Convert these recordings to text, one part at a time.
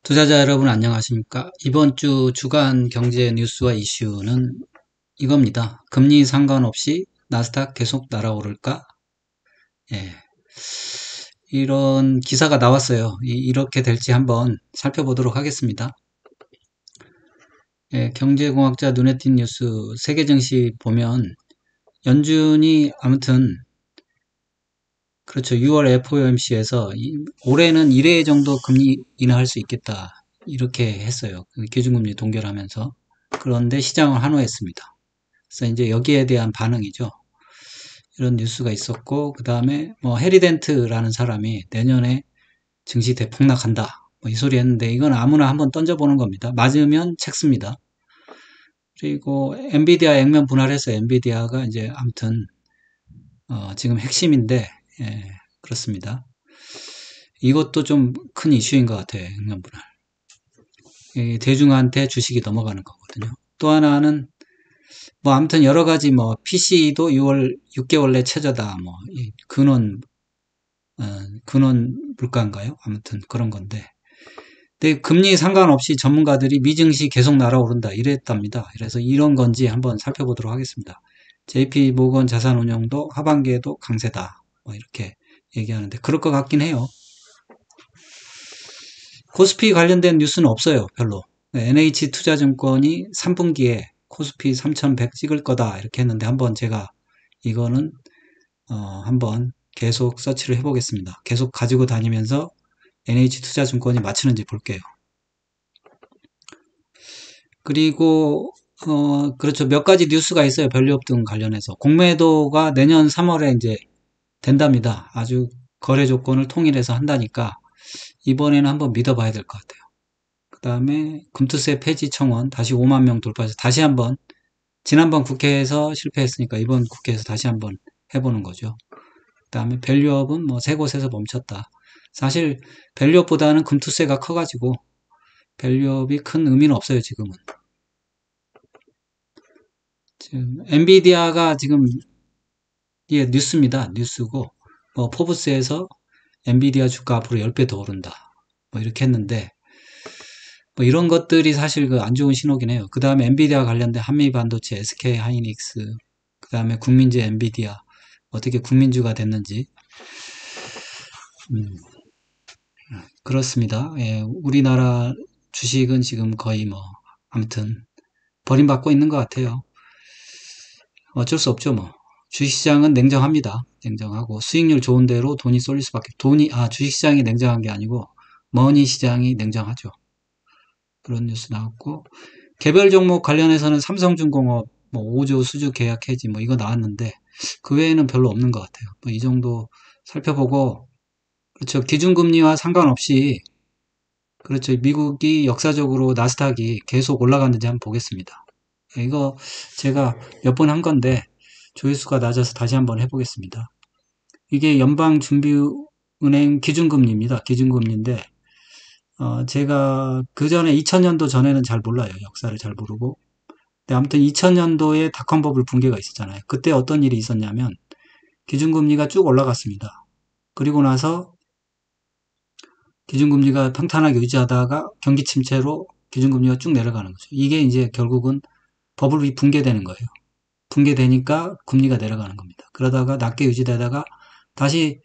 투자자 여러분 안녕하십니까? 이번 주 주간 경제 뉴스와 이슈는 이겁니다. 금리 상관없이 나스닥 계속 날아오를까? 예, 이런 기사가 나왔어요. 이렇게 될지 한번 살펴보도록 하겠습니다. 예, 경제공학자 눈에 띈 뉴스 세계 증시 보면 연준이 아무튼 그렇죠. 6월 FOMC에서 올해는 1회 정도 금리 인하할 수 있겠다. 이렇게 했어요. 기준금리 동결하면서. 그런데 시장을 환호했습니다. 그래서 이제 여기에 대한 반응이죠. 이런 뉴스가 있었고, 그 다음에 뭐 해리덴트라는 사람이 내년에 증시 대폭락한다. 뭐 이 소리 했는데 이건 아무나 한번 던져보는 겁니다. 맞으면 책 씁니다. 그리고 엔비디아 액면 분할해서 엔비디아가 이제 아무튼 지금 핵심인데 예, 그렇습니다. 이것도 좀 큰 이슈인 것 같아요. 액면 분할. 대중한테 주식이 넘어가는 거거든요. 또 하나는 뭐 아무튼 여러 가지 뭐 PC도 6개월 내 최저다 뭐 근원 물가인가요? 아무튼 그런 건데. 근데 금리 상관없이 전문가들이 미증시 계속 날아오른다 이랬답니다. 그래서 이런 건지 한번 살펴보도록 하겠습니다. JP 모건 자산운용도 하반기에도 강세다 뭐 이렇게 얘기하는데 그럴 것 같긴 해요. 코스피 관련된 뉴스는 없어요. 별로. NH투자증권이 3분기에 코스피 3100 찍을 거다 이렇게 했는데 한번 제가 이거는 한번 계속 서치를 해보겠습니다. 계속 가지고 다니면서 NH투자증권이 맞추는지 볼게요. 그리고 그렇죠. 몇 가지 뉴스가 있어요. 변리업 등 관련해서. 공매도가 내년 3월에 이제 된답니다. 아주 거래 조건을 통일해서 한다니까 이번에는 한번 믿어봐야 될 것 같아요. 그 다음에 금투세 폐지 청원 다시 5만 명 돌파해서 다시 한번 지난번 국회에서 실패했으니까 이번 국회에서 다시 한번 해보는 거죠. 그 다음에 밸류업은 뭐 세 곳에서 멈췄다. 사실 밸류업보다는 금투세가 커가지고 밸류업이 큰 의미는 없어요 지금은. 지금 엔비디아가 지금 이게 뉴스입니다. 뉴스고 포브스에서 엔비디아 주가 앞으로 10배 더 오른다. 뭐 이렇게 했는데 뭐 이런 것들이 사실 그 안 좋은 신호긴 해요. 그 다음에 엔비디아 관련된 한미반도체, SK 하이닉스, 그 다음에 국민주 엔비디아 어떻게 국민주가 됐는지 그렇습니다. 예, 우리나라 주식은 지금 거의 뭐 아무튼 버림받고 있는 것 같아요. 어쩔 수 없죠 뭐. 주식시장은 냉정합니다. 냉정하고 수익률 좋은 대로 돈이 쏠릴 수밖에 주식시장이 냉정한 게 아니고 머니 시장이 냉정하죠. 그런 뉴스 나왔고 개별 종목 관련해서는 삼성중공업 뭐 5조 수주 계약 해지 뭐 이거 나왔는데 그 외에는 별로 없는 것 같아요. 뭐 이 정도 살펴보고 그렇죠. 기준금리와 상관없이 그렇죠. 미국이 역사적으로 나스닥이 계속 올라갔는지 한번 보겠습니다. 이거 제가 몇 번 한 건데 조회수가 낮아서 다시 한번 해보겠습니다. 이게 연방준비은행 기준금리입니다. 기준금리인데 제가 그 전에 2000년도 전에는 잘 몰라요. 역사를 잘 모르고. 근데 아무튼 2000년도에 닷컴버블 붕괴가 있었잖아요. 그때 어떤 일이 있었냐면 기준금리가 쭉 올라갔습니다. 그리고 나서 기준금리가 평탄하게 유지하다가 경기 침체로 기준금리가 쭉 내려가는 거죠. 이게 이제 결국은 버블이 붕괴되는 거예요. 붕괴되니까 금리가 내려가는 겁니다. 그러다가 낮게 유지되다가 다시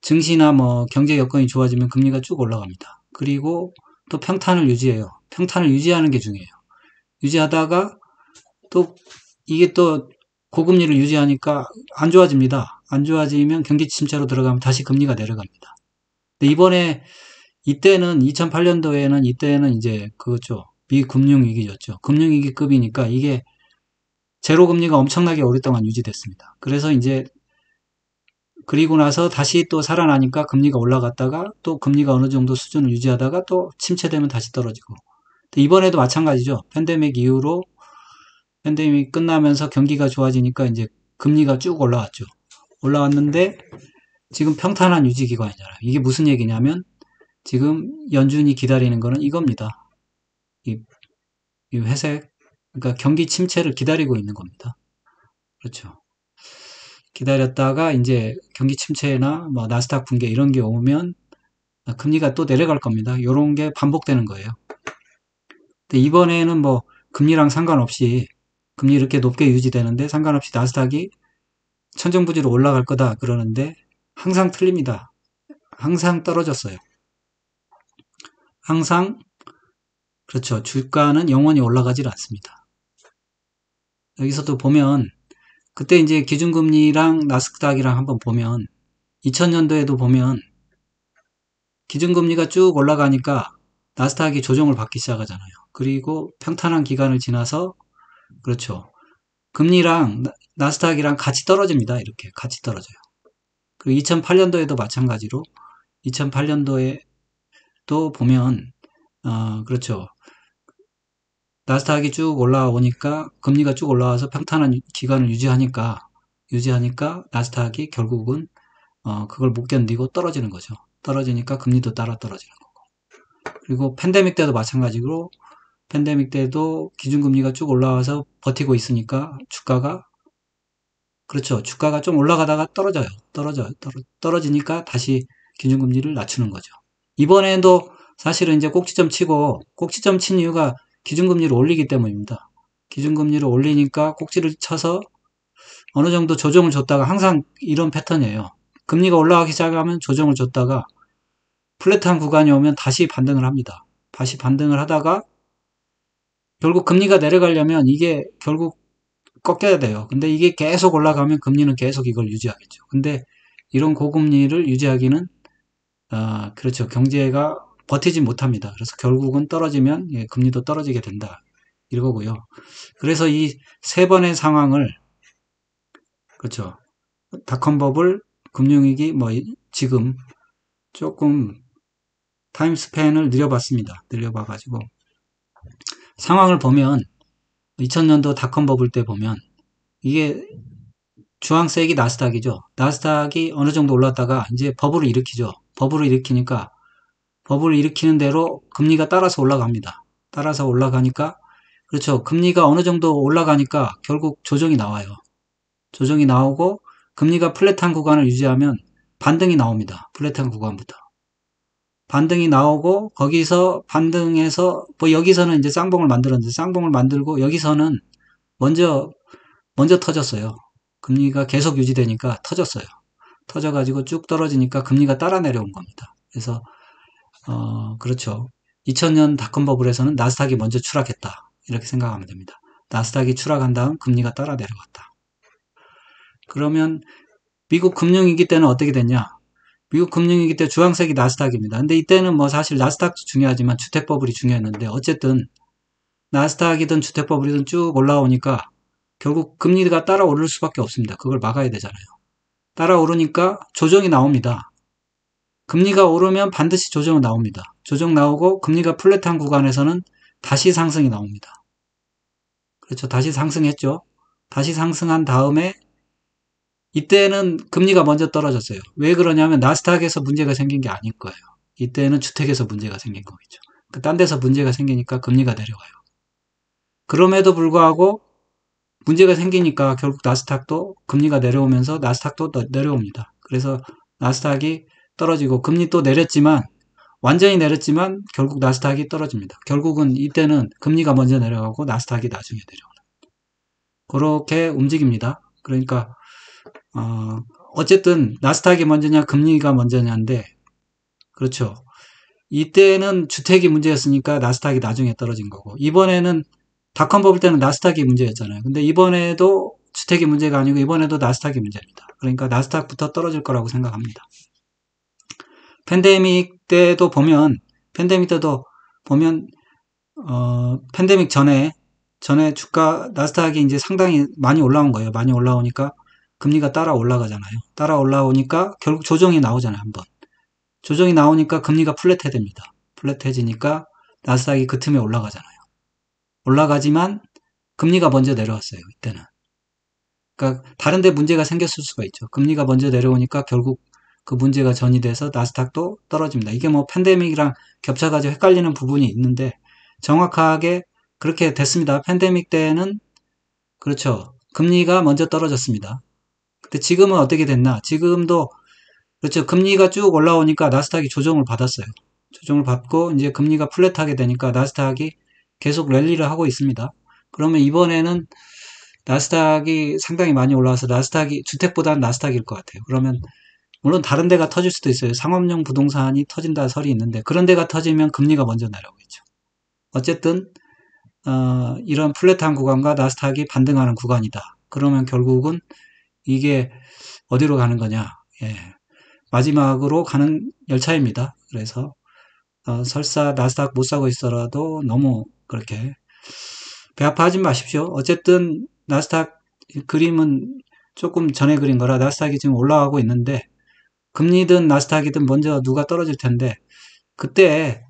증시나 뭐 경제 여건이 좋아지면 금리가 쭉 올라갑니다. 그리고 또 평탄을 유지해요. 평탄을 유지하는 게 중요해요. 유지하다가 또 이게 또 고금리를 유지하니까 안 좋아집니다. 안 좋아지면 경기 침체로 들어가면 다시 금리가 내려갑니다. 근데 이번에 이때는 2008년도에는 이때는 이제 그거죠. 미금융위기였죠. 금융위기급이니까 이게 제로 금리가 엄청나게 오랫동안 유지됐습니다. 그래서 이제 그리고 나서 다시 또 살아나니까 금리가 올라갔다가 또 금리가 어느 정도 수준을 유지하다가 또 침체되면 다시 떨어지고 이번에도 마찬가지죠. 팬데믹 이후로 팬데믹 끝나면서 경기가 좋아지니까 이제 금리가 쭉 올라왔죠. 올라왔는데 지금 평탄한 유지 기간이잖아요. 이게 무슨 얘기냐면 지금 연준이 기다리는 거는 이겁니다. 이 회색 그러니까 경기 침체를 기다리고 있는 겁니다. 그렇죠. 기다렸다가 이제 경기 침체나 뭐 나스닥 붕괴 이런 게 오면 금리가 또 내려갈 겁니다. 이런 게 반복되는 거예요. 근데 이번에는 뭐 금리랑 상관없이 금리 이렇게 높게 유지되는데 상관없이 나스닥이 천정부지로 올라갈 거다 그러는데 항상 틀립니다. 항상 떨어졌어요. 항상 그렇죠. 주가는 영원히 올라가질 않습니다. 여기서도 보면 그때 이제 기준금리랑 나스닥이랑 한번 보면 2000년도에도 보면 기준금리가 쭉 올라가니까 나스닥이 조정을 받기 시작하잖아요. 그리고 평탄한 기간을 지나서 그렇죠. 금리랑 나스닥이랑 같이 떨어집니다. 이렇게 같이 떨어져요. 그리고 2008년도에도 마찬가지로 2008년도에도 보면 그렇죠. 나스닥이 쭉 올라오니까 금리가 쭉 올라와서 평탄한 기간을 유지하니까 나스닥이 결국은 그걸 못 견디고 떨어지는 거죠. 떨어지니까 금리도 따라 떨어지는 거고. 그리고 팬데믹 때도 마찬가지로 팬데믹 때도 기준금리가 쭉 올라와서 버티고 있으니까 주가가 그렇죠. 주가가 좀 올라가다가 떨어지니까 다시 기준금리를 낮추는 거죠. 이번에도 사실은 이제 꼭지점 친 이유가 기준금리를 올리기 때문입니다. 기준금리를 올리니까 꼭지를 쳐서 어느 정도 조정을 줬다가 항상 이런 패턴이에요. 금리가 올라가기 시작하면 조정을 줬다가 플랫한 구간이 오면 다시 반등을 합니다. 다시 반등을 하다가 결국 금리가 내려가려면 이게 결국 꺾여야 돼요. 근데 이게 계속 올라가면 금리는 계속 이걸 유지하겠죠. 근데 이런 고금리를 유지하기는 그렇죠. 경제가 버티지 못합니다. 그래서 결국은 떨어지면 금리도 떨어지게 된다. 이거고요. 그래서 이 세 번의 상황을 그렇죠. 닷컴버블, 금융위기, 뭐 지금 조금 타임스팬을 늘려봤습니다. 늘려봐가지고 상황을 보면 2000년도 닷컴버블 때 보면 이게 주황색이 나스닥이죠. 나스닥이 어느 정도 올랐다가 이제 버블을 일으키죠. 버블을 일으키니까 버블을 일으키는 대로 금리가 따라서 올라갑니다. 따라서 올라가니까 그렇죠. 금리가 어느 정도 올라가니까 결국 조정이 나와요. 조정이 나오고 금리가 플랫한 구간을 유지하면 반등이 나옵니다. 플랫한 구간부터. 반등이 나오고 거기서 반등해서 뭐 여기서는 이제 쌍봉을 만들었는데 쌍봉을 만들고 여기서는 먼저 터졌어요. 금리가 계속 유지되니까 터졌어요. 터져가지고 쭉 떨어지니까 금리가 따라 내려온 겁니다. 그래서 그렇죠. 2000년 닷컴 버블에서는 나스닥이 먼저 추락했다. 이렇게 생각하면 됩니다. 나스닥이 추락한 다음 금리가 따라 내려갔다. 그러면 미국 금융위기 때는 어떻게 됐냐? 미국 금융위기 때 주황색이 나스닥입니다. 근데 이때는 뭐 사실 나스닥도 중요하지만 주택버블이 중요했는데 어쨌든 나스닥이든 주택버블이든 쭉 올라오니까 결국 금리가 따라 오를 수밖에 없습니다. 그걸 막아야 되잖아요. 따라 오르니까 조정이 나옵니다. 금리가 오르면 반드시 조정은 나옵니다. 조정 나오고 금리가 플랫한 구간에서는 다시 상승이 나옵니다. 그렇죠. 다시 상승했죠. 다시 상승한 다음에 이때는 금리가 먼저 떨어졌어요. 왜 그러냐면 나스닥에서 문제가 생긴 게 아닐 거예요. 이때는 주택에서 문제가 생긴 거겠죠. 딴 데서 문제가 생기니까 금리가 내려가요. 그럼에도 불구하고 문제가 생기니까 결국 나스닥도 금리가 내려오면서 나스닥도 내려옵니다. 그래서 나스닥이 떨어지고 금리 또 내렸지만 완전히 내렸지만 결국 나스닥이 떨어집니다. 결국은 이때는 금리가 먼저 내려가고 나스닥이 나중에 내려오는 그렇게 움직입니다. 그러니까 어쨌든 나스닥이 먼저냐 금리가 먼저냐인데 그렇죠. 이때는 주택이 문제였으니까 나스닥이 나중에 떨어진 거고 이번에는 닷컴 버블 때는 나스닥이 문제였잖아요. 근데 이번에도 주택이 문제가 아니고 이번에도 나스닥이 문제입니다. 그러니까 나스닥부터 떨어질 거라고 생각합니다. 팬데믹 때도 보면 팬데믹 전에 주가 나스닥이 이제 상당히 많이 올라온 거예요. 많이 올라오니까 금리가 따라 올라가잖아요. 따라 올라오니까 결국 조정이 나오잖아요. 한번. 조정이 나오니까 금리가 플랫해집니다. 플랫해지니까 나스닥이 그 틈에 올라가잖아요. 올라가지만 금리가 먼저 내려왔어요. 이때는. 그러니까 다른 데 문제가 생겼을 수가 있죠. 금리가 먼저 내려오니까 결국 그 문제가 전이돼서 나스닥도 떨어집니다. 이게 뭐 팬데믹이랑 겹쳐가지고 헷갈리는 부분이 있는데 정확하게 그렇게 됐습니다. 팬데믹 때는 그렇죠. 금리가 먼저 떨어졌습니다. 근데 지금은 어떻게 됐나? 지금도 그렇죠. 금리가 쭉 올라오니까 나스닥이 조정을 받았어요. 조정을 받고 이제 금리가 플랫하게 되니까 나스닥이 계속 랠리를 하고 있습니다. 그러면 이번에는 나스닥이 상당히 많이 올라와서 나스닥이 주택보다는 나스닥일 것 같아요. 그러면 물론 다른 데가 터질 수도 있어요. 상업용 부동산이 터진다 설이 있는데 그런 데가 터지면 금리가 먼저 내려오겠죠. 어쨌든 이런 플랫한 구간과 나스닥이 반등하는 구간이다. 그러면 결국은 이게 어디로 가는 거냐? 예, 마지막으로 가는 열차입니다. 그래서 설사 나스닥 못 사고 있더라도 너무 그렇게 배 아파하지 마십시오. 어쨌든 나스닥 그림은 조금 전에 그린 거라 나스닥이 지금 올라가고 있는데 금리든 나스닥이든 먼저 누가 떨어질 텐데 그때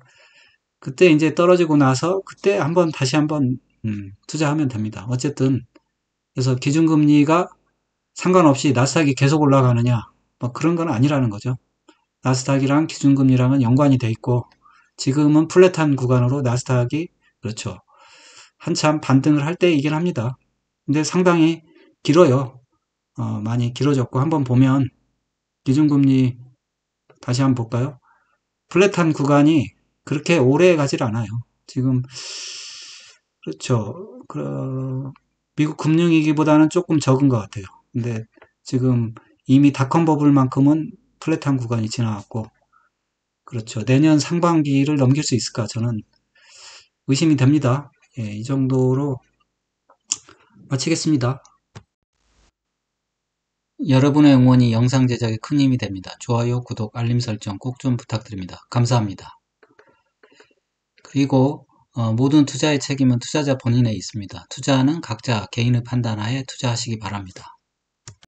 이제 떨어지고 나서 그때 다시 한번 투자하면 됩니다. 어쨌든 그래서 기준금리가 상관없이 나스닥이 계속 올라가느냐 뭐 그런 건 아니라는 거죠. 나스닥이랑 기준금리랑은 연관이 돼 있고 지금은 플랫한 구간으로 나스닥이 그렇죠. 한참 반등을 할 때이긴 합니다. 근데 상당히 길어요. 많이 길어졌고 한번 보면 기준금리 다시 한번 볼까요? 플랫한 구간이 그렇게 오래 가질 않아요. 지금 그렇죠. 미국 금융위기보다는 조금 적은 것 같아요. 근데 지금 이미 닷컴 버블만큼은 플랫한 구간이 지나갔고 그렇죠. 내년 상반기를 넘길 수 있을까? 저는 의심이 됩니다. 예, 이 정도로 마치겠습니다. 여러분의 응원이 영상 제작에 큰 힘이 됩니다. 좋아요, 구독, 알림 설정 꼭 좀 부탁드립니다. 감사합니다. 그리고 모든 투자의 책임은 투자자 본인에 있습니다. 투자는 각자 개인의 판단하에 투자하시기 바랍니다.